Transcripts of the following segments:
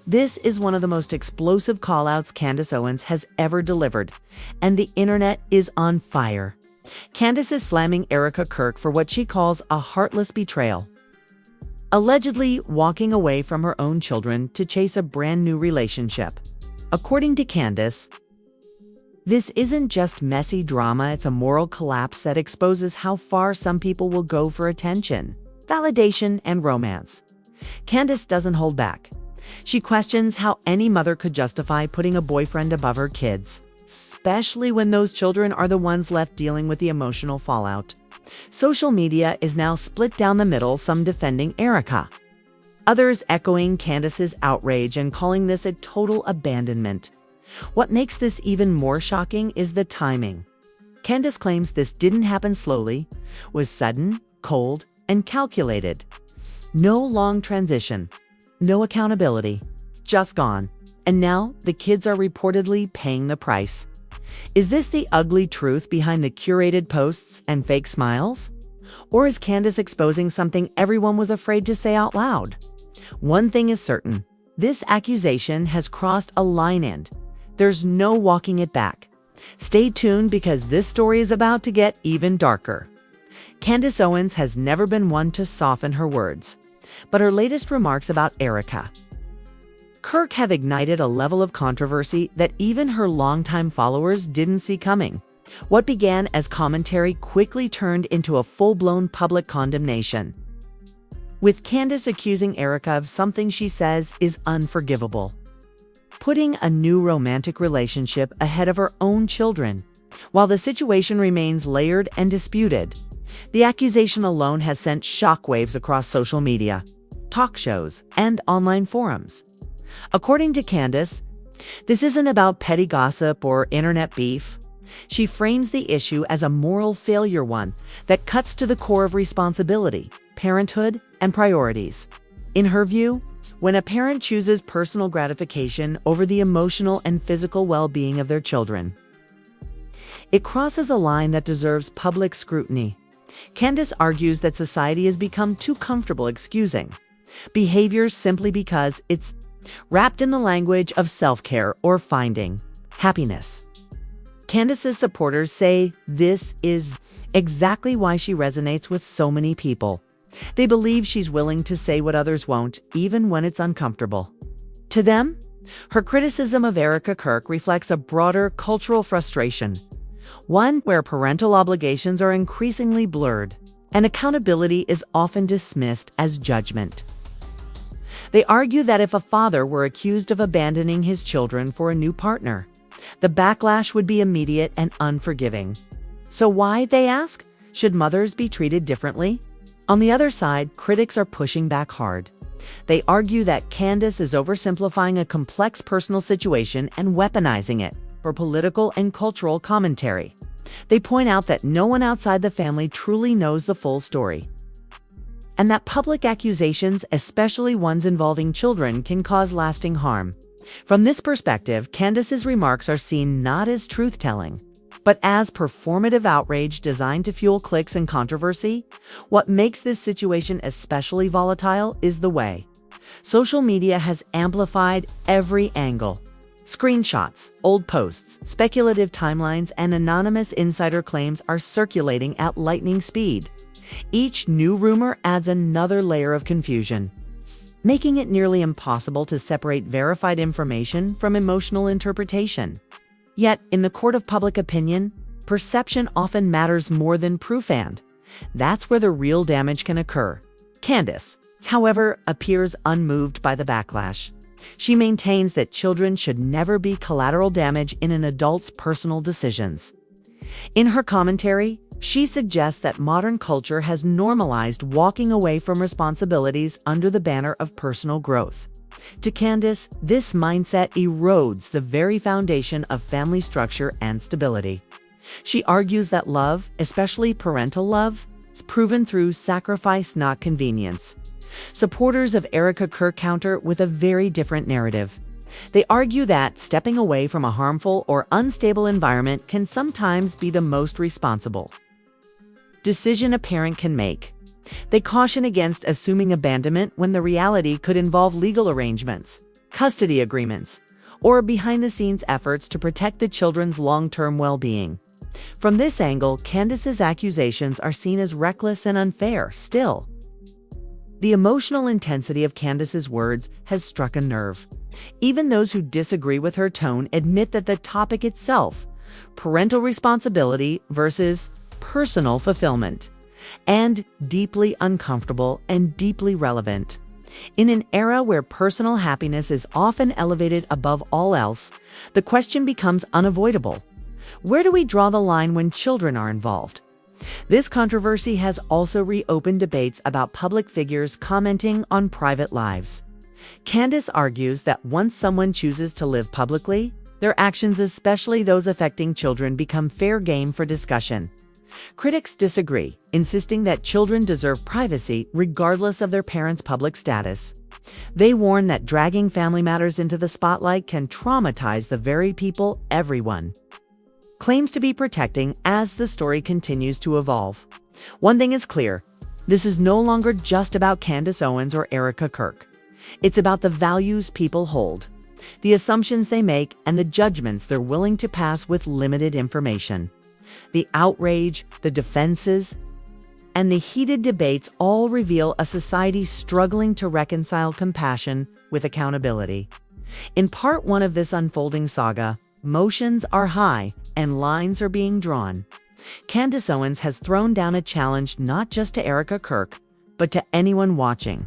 This is one of the most explosive callouts Candace Owens has ever delivered, and the internet is on fire. Candace is slamming Erica Kirk for what she calls a heartless betrayal, allegedly walking away from her own children to chase a brand new relationship. According to Candace, this isn't just messy drama, it's a moral collapse that exposes how far some people will go for attention, validation, and romance. Candace doesn't hold back. She questions how any mother could justify putting a boyfriend above her kids, especially when those children are the ones left dealing with the emotional fallout. Social media is now split down the middle, some defending Erica, others echoing Candace's outrage and calling this a total abandonment. What makes this even more shocking is the timing. Candace claims this didn't happen slowly, was sudden, cold, and calculated. No long transition, no accountability, just gone. And now the kids are reportedly paying the price. Is this the ugly truth behind the curated posts and fake smiles? Or is Candace exposing something everyone was afraid to say out loud? One thing is certain, this accusation has crossed a line and there's no walking it back. Stay tuned because this story is about to get even darker. Candace Owens has never been one to soften her words, but her latest remarks about Erica Kirk have ignited a level of controversy that even her longtime followers didn't see coming. What began as commentary quickly turned into a full-blown public condemnation, with Candace accusing Erica of something she says is unforgivable: putting a new romantic relationship ahead of her own children. While the situation remains layered and disputed, the accusation alone has sent shockwaves across social media, talk shows, and online forums. According to Candace, this isn't about petty gossip or internet beef. She frames the issue as a moral failure, one that cuts to the core of responsibility, parenthood, and priorities. In her view, when a parent chooses personal gratification over the emotional and physical well-being of their children, it crosses a line that deserves public scrutiny. Candace argues that society has become too comfortable excusing behavior simply because it's wrapped in the language of self-care or finding happiness. Candace's supporters say this is exactly why she resonates with so many people. They believe she's willing to say what others won't, even when it's uncomfortable. To them, her criticism of Erica Kirk reflects a broader cultural frustration, one where parental obligations are increasingly blurred and accountability is often dismissed as judgment. They argue that if a father were accused of abandoning his children for a new partner, the backlash would be immediate and unforgiving. So why, they ask, should mothers be treated differently? On the other side, critics are pushing back hard. They argue that Candace is oversimplifying a complex personal situation and weaponizing it for political and cultural commentary. They point out that no one outside the family truly knows the full story, and that public accusations, especially ones involving children, can cause lasting harm. From this perspective, Candace's remarks are seen not as truth-telling, but as performative outrage designed to fuel clicks and controversy. What makes this situation especially volatile is the way social media has amplified every angle. Screenshots, old posts, speculative timelines, and anonymous insider claims are circulating at lightning speed. Each new rumor adds another layer of confusion, making it nearly impossible to separate verified information from emotional interpretation. Yet, in the court of public opinion, perception often matters more than proof, and that's where the real damage can occur. Candace, however, appears unmoved by the backlash. She maintains that children should never be collateral damage in an adult's personal decisions. In her commentary, she suggests that modern culture has normalized walking away from responsibilities under the banner of personal growth. To Candace, this mindset erodes the very foundation of family structure and stability. She argues that love, especially parental love, is proven through sacrifice, not convenience. Supporters of Erica Kirk counter with a very different narrative. They argue that stepping away from a harmful or unstable environment can sometimes be the most responsible decision a parent can make. They caution against assuming abandonment when the reality could involve legal arrangements, custody agreements, or behind-the-scenes efforts to protect the children's long-term well-being. From this angle, Candace's accusations are seen as reckless and unfair. Still, the emotional intensity of Candace's words has struck a nerve. Even those who disagree with her tone admit that the topic itself, parental responsibility versus personal fulfillment, and deeply uncomfortable and deeply relevant. In an era where personal happiness is often elevated above all else, the question becomes unavoidable. Where do we draw the line when children are involved? This controversy has also reopened debates about public figures commenting on private lives. Candace argues that once someone chooses to live publicly, their actions, especially those affecting children, become fair game for discussion. Critics disagree, insisting that children deserve privacy regardless of their parents' public status. They warn that dragging family matters into the spotlight can traumatize the very people everyone claims to be protecting as the story continues to evolve. One thing is clear: this is no longer just about Candace Owens or Erica Kirk. It's about the values people hold, the assumptions they make, and the judgments they're willing to pass with limited information. The outrage, the defenses, and the heated debates all reveal a society struggling to reconcile compassion with accountability. In part one of this unfolding saga, motions are high and lines are being drawn. Candace Owens has thrown down a challenge not just to Erica Kirk, but to anyone watching.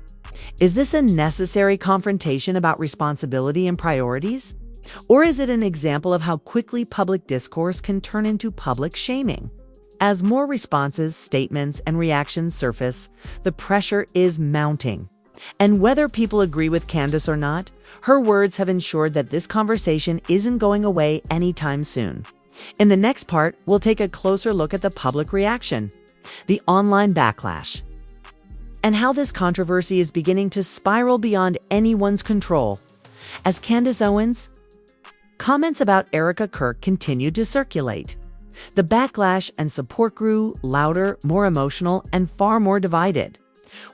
Is this a necessary confrontation about responsibility and priorities? Or is it an example of how quickly public discourse can turn into public shaming? As more responses, statements, and reactions surface, the pressure is mounting. And whether people agree with Candace or not, her words have ensured that this conversation isn't going away anytime soon. In the next part, we'll take a closer look at the public reaction, the online backlash, and how this controversy is beginning to spiral beyond anyone's control. As Candace Owens' comments about Erica Kirk continued to circulate, the backlash and support grew louder, more emotional, and far more divided.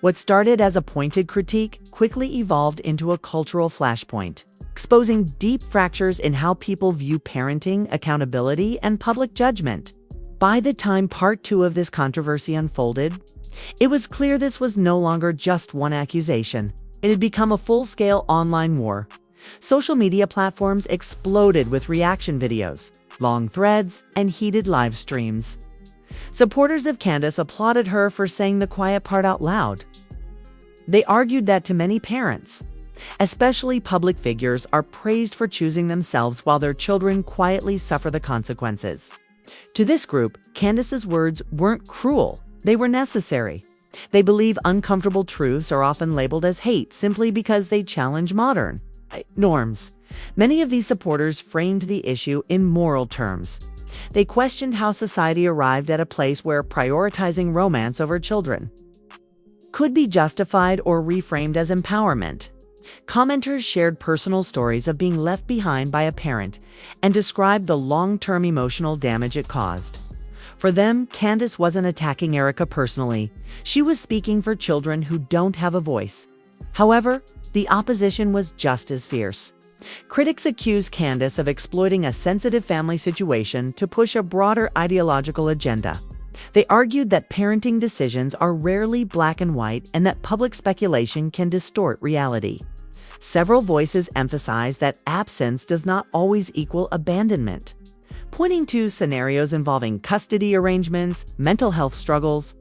What started as a pointed critique quickly evolved into a cultural flashpoint, exposing deep fractures in how people view parenting, accountability, and public judgment. By the time part two of this controversy unfolded, it was clear this was no longer just one accusation. It had become a full-scale online war. Social media platforms exploded with reaction videos, long threads, and heated live streams. Supporters of Candace applauded her for saying the quiet part out loud. They argued that too many parents, especially public figures, are praised for choosing themselves while their children quietly suffer the consequences. To this group, Candace's words weren't cruel, they were necessary. They believe uncomfortable truths are often labeled as hate simply because they challenge modern norms. Many of these supporters framed the issue in moral terms. They questioned how society arrived at a place where prioritizing romance over children could be justified or reframed as empowerment. Commenters shared personal stories of being left behind by a parent and described the long-term emotional damage it caused. For them, Candace wasn't attacking Erica personally. She was speaking for children who don't have a voice. However, the opposition was just as fierce. Critics accused Candace of exploiting a sensitive family situation to push a broader ideological agenda. They argued that parenting decisions are rarely black and white and that public speculation can distort reality. Several voices emphasized that absence does not always equal abandonment, pointing to scenarios involving custody arrangements, mental health struggles,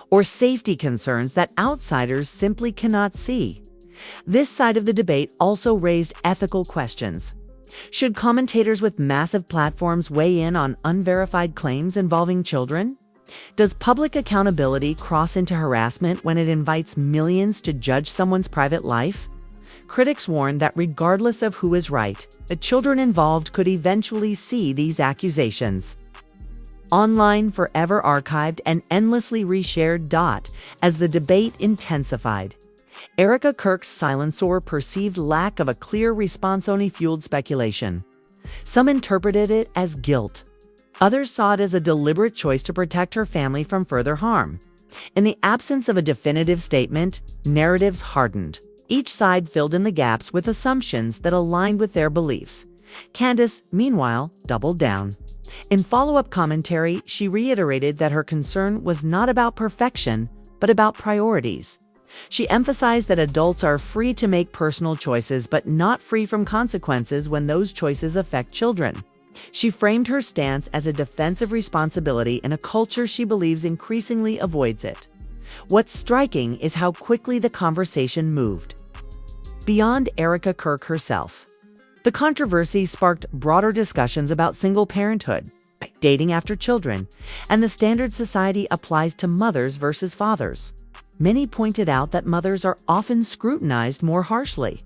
or safety concerns that outsiders simply cannot see. This side of the debate also raised ethical questions. Should commentators with massive platforms weigh in on unverified claims involving children? Does public accountability cross into harassment when it invites millions to judge someone's private life? Critics warned that regardless of who is right, the children involved could eventually see these accusations online, forever archived, and endlessly reshared. As the debate intensified, Erica Kirk's silence or perceived lack of a clear response only fueled speculation. Some interpreted it as guilt. Others saw it as a deliberate choice to protect her family from further harm. In the absence of a definitive statement, narratives hardened. Each side filled in the gaps with assumptions that aligned with their beliefs. Candace, meanwhile, doubled down. In follow-up commentary, she reiterated that her concern was not about perfection, but about priorities. She emphasized that adults are free to make personal choices, but not free from consequences when those choices affect children. She framed her stance as a defense of responsibility in a culture she believes increasingly avoids it. What's striking is how quickly the conversation moved. Beyond Erica Kirk herself, the controversy sparked broader discussions about single parenthood, dating after children, and the standard society applies to mothers versus fathers. Many pointed out that mothers are often scrutinized more harshly,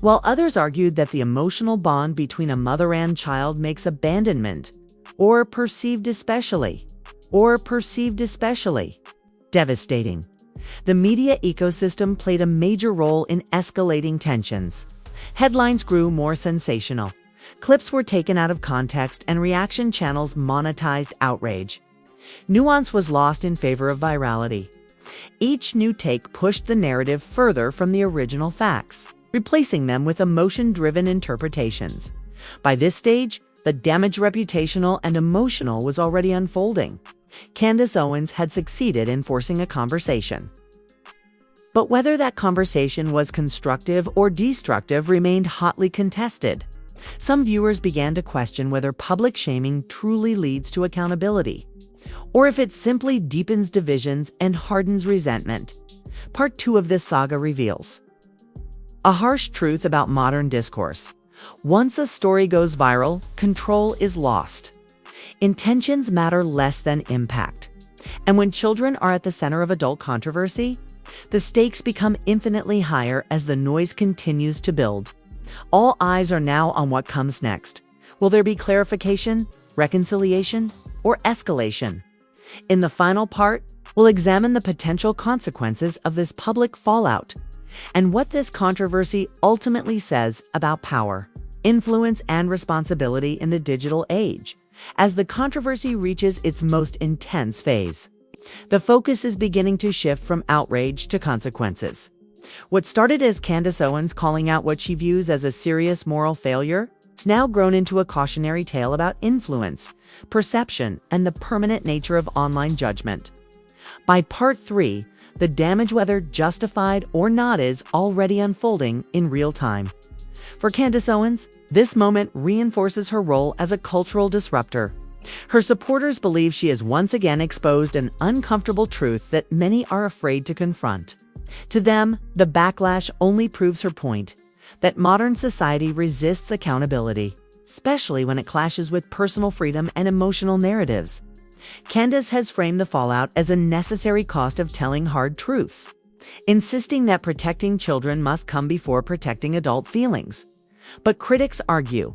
while others argued that the emotional bond between a mother and child makes abandonment, or perceived especially, devastating. The media ecosystem played a major role in escalating tensions. Headlines grew more sensational. Clips were taken out of context and reaction channels monetized outrage. Nuance was lost in favor of virality. Each new take pushed the narrative further from the original facts, replacing them with emotion-driven interpretations. By this stage, the damage reputational and emotional was already unfolding. Candace Owens had succeeded in forcing a conversation. But whether that conversation was constructive or destructive remained hotly contested. Some viewers began to question whether public shaming truly leads to accountability, or if it simply deepens divisions and hardens resentment. Part 2 of this saga reveals a harsh truth about modern discourse. Once a story goes viral, control is lost. Intentions matter less than impact. And when children are at the center of adult controversy, the stakes become infinitely higher as the noise continues to build. All eyes are now on what comes next. Will there be clarification, reconciliation, or escalation? In the final part, we'll examine the potential consequences of this public fallout and what this controversy ultimately says about power, influence, and responsibility in the digital age. As the controversy reaches its most intense phase, the focus is beginning to shift from outrage to consequences. What started as Candace Owens calling out what she views as a serious moral failure has now grown into a cautionary tale about influence, perception, and the permanent nature of online judgment. By part 3, the damage, whether justified or not, is already unfolding in real time. For Candace Owens, this moment reinforces her role as a cultural disruptor. Her supporters believe she has once again exposed an uncomfortable truth that many are afraid to confront. To them, the backlash only proves her point, that modern society resists accountability, especially when it clashes with personal freedom and emotional narratives. Candace has framed the fallout as a necessary cost of telling hard truths, insisting that protecting children must come before protecting adult feelings. But critics argue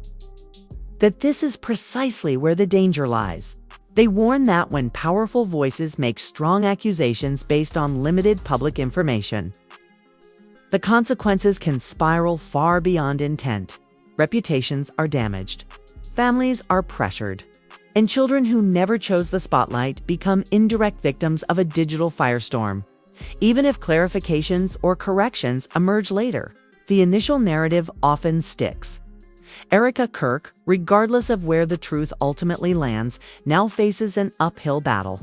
that this is precisely where the danger lies. They warn that when powerful voices make strong accusations based on limited public information, the consequences can spiral far beyond intent. Reputations are damaged, families are pressured, and children who never chose the spotlight become indirect victims of a digital firestorm. Even if clarifications or corrections emerge later, the initial narrative often sticks. Erica Kirk, regardless of where the truth ultimately lands, now faces an uphill battle.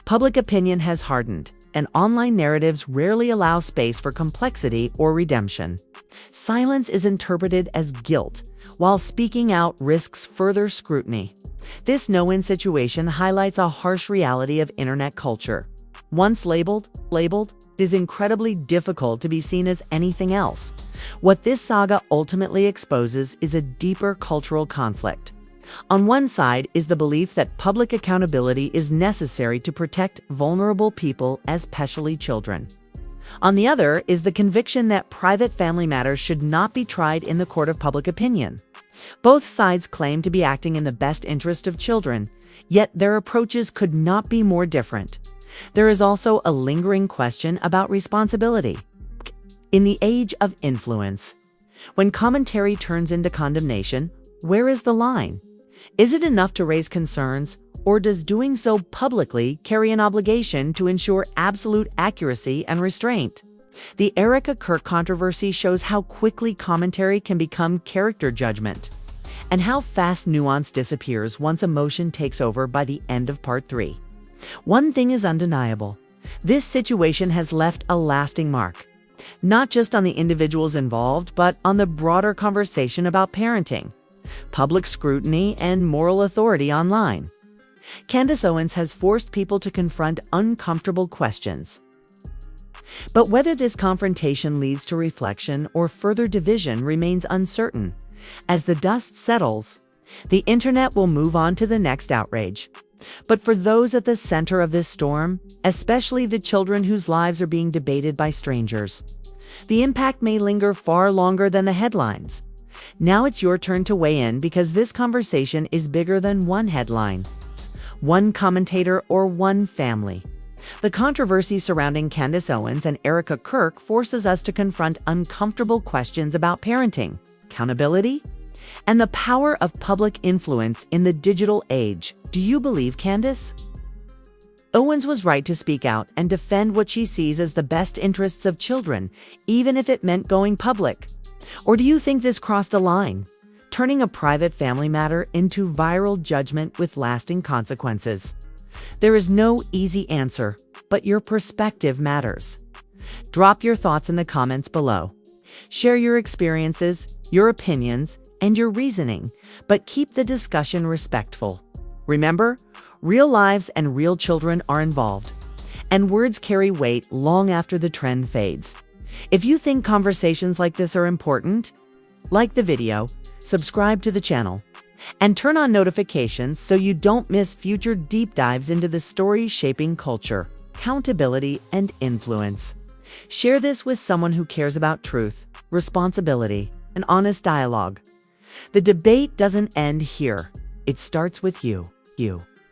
Public opinion has hardened, and online narratives rarely allow space for complexity or redemption. Silence is interpreted as guilt, while speaking out risks further scrutiny. This no-win situation highlights a harsh reality of internet culture. Once labeled, it is incredibly difficult to be seen as anything else. What this saga ultimately exposes is a deeper cultural conflict. On one side is the belief that public accountability is necessary to protect vulnerable people, especially children. On the other is the conviction that private family matters should not be tried in the court of public opinion. Both sides claim to be acting in the best interest of children, yet their approaches could not be more different. There is also a lingering question about responsibility. In the age of influence, when commentary turns into condemnation, where is the line? Is it enough to raise concerns, or does doing so publicly carry an obligation to ensure absolute accuracy and restraint? The Erica Kirk controversy shows how quickly commentary can become character judgment, and how fast nuance disappears once emotion takes over by the end of part 3. One thing is undeniable. This situation has left a lasting mark, not just on the individuals involved, but on the broader conversation about parenting, public scrutiny, and moral authority online. Candace Owens has forced people to confront uncomfortable questions. But whether this confrontation leads to reflection or further division remains uncertain. As the dust settles, the internet will move on to the next outrage. But for those at the center of this storm, especially the children whose lives are being debated by strangers, the impact may linger far longer than the headlines. Now it's your turn to weigh in, because this conversation is bigger than one headline, one commentator, or one family. The controversy surrounding Candace Owens and Erica Kirk forces us to confront uncomfortable questions about parenting, accountability, and the power of public influence in the digital age. Do you believe Candace Owens was right to speak out and defend what she sees as the best interests of children, even if it meant going public? Or do you think this crossed a line, turning a private family matter into viral judgment with lasting consequences? There is no easy answer, but your perspective matters. Drop your thoughts in the comments below. Share your experiences, your opinions, and your reasoning, but keep the discussion respectful. Remember, real lives and real children are involved, and words carry weight long after the trend fades. If you think conversations like this are important, like the video, subscribe to the channel, and turn on notifications so you don't miss future deep dives into the stories shaping culture, accountability, and influence. Share this with someone who cares about truth, responsibility, and honest dialogue. The debate doesn't end here. It starts with you.